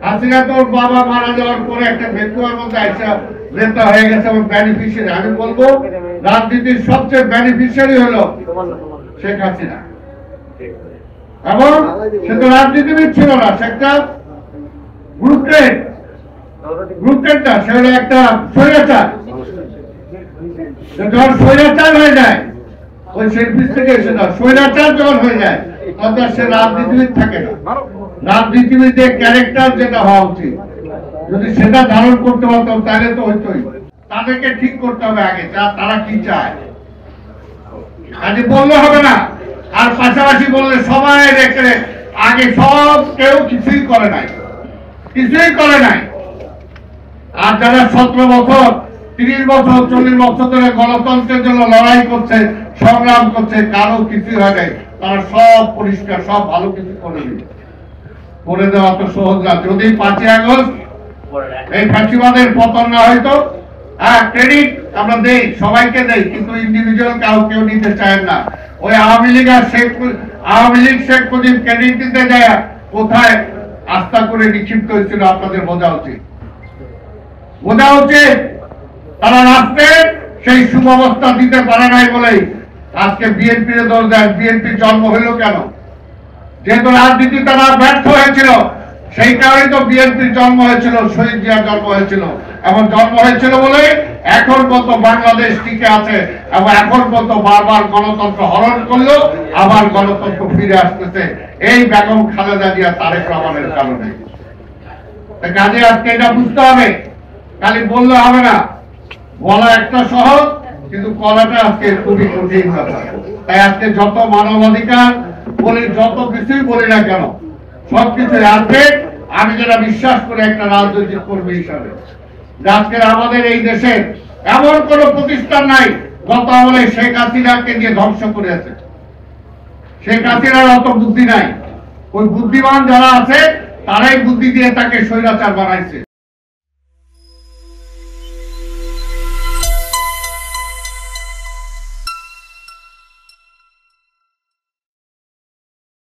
হাসিনা তোর বাবা মারা যাওয়ার পরে একটা ভেকুয়ার মধ্যে আইসা নেতা হয়ে গেছে এবং বেনিফিশিয়ারি। আমি বলবো রাজনীতির সবচেয়ে বেনিফিশিয়ারি হলো শেখ হাসিনা, এবং সে তো রাজনীতিবিদ ছিল না, সে একটা গ্রুপটেড না, সে হলো একটা স্বৈরাচার। যখন স্বৈরাচার হয়ে যায়, ওই সেলফিস থেকে এসে না, স্বৈরাচার যখন হয়ে যায় তখন সে রাজনীতিবিদ থাকে না। রাজনীতিবিদের ক্যারেক্টার যেটা হওয়া উচিত, যদি সেটা ধারণ করতে পারতাম তাহলে তো হইতোই। তাদেরকে ঠিক করতে হবে আগে তারা কি চায়, আজ বললে হবে না। আর পাশাপাশি বললে সবাই রেখে আগে সব কেউ কিছুই করে নাই। আর যারা 17 বছর 30 বছর 40 বছর ধরে গণতন্ত্রের জন্য লড়াই করছে, সংগ্রাম করছে, কারো কিছুই হয় নাই, তারা সব পরিষ্কার, সব ভালো কিছু করে দেওয়া তো সহজ না। যদি 5ই আগস্ট এই ফ্যাসিবাদের পতন না হয়তো, ক্রেডিট আমরা দেই, সবাইকে দেই, কিন্তু ইন্ডিভিজুয়াল কেউ নিতে চায় না। ওই আওয়ামী লীগ শেখ মুজিব ক্রেডিট দিতে যায় কোথায় আস্থা করে নিক্ষিপ্ত হয়েছিল আপনাদের বোঝা উচিত। তারা রাষ্ট্রে সেই সুব্যবস্থা দিতে পারে নাই বলেই আজকে বিএনপির দল দেয়। বিএনপির জন্ম হইল কেন? যেহেতু রাজনীতি তারা ব্যর্থ হয়েছিল, সেই কারণে তো বিএনপির জন্ম হয়েছিল, শহীদ জিয়ার জন্ম হয়েছিল। এমন জন্ম হয়েছিল বলে এখন পর্যন্ত বাংলাদেশ টিকে আছে, এবং এখন পর্যন্ত বারবার গণতন্ত্র হরণ করলেও আবার গণতন্ত্র ফিরে আসতেছে এই বেগম খালেদা জিয়া তারেক রহমানের কারণে। কাজে আজকে এটা বুঝতে হবে, খালি বললে হবে না। বলা একটা সহজ, কিন্তু করাটা আজকে খুবই কঠিন ব্যাপার। তাই আজকে যত মানবাধিকার বলি, যত কিছুই বলি না কেন, সবকিছু আসবে। আমি যেটা বিশ্বাস করি একটা রাজনৈতিক কর্মী হিসাবে, আজকে আমাদের এই দেশে এমন কোন প্রতিষ্ঠান নাই গত আমলে শেখ হাসিনাকে নিয়ে ধ্বংস করেছে। শেখ হাসিনার অত বুদ্ধি নাই, ওই বুদ্ধিমান যারা আছে তারাই বুদ্ধি দিয়ে তাকে স্বৈরাচার বানাইছে।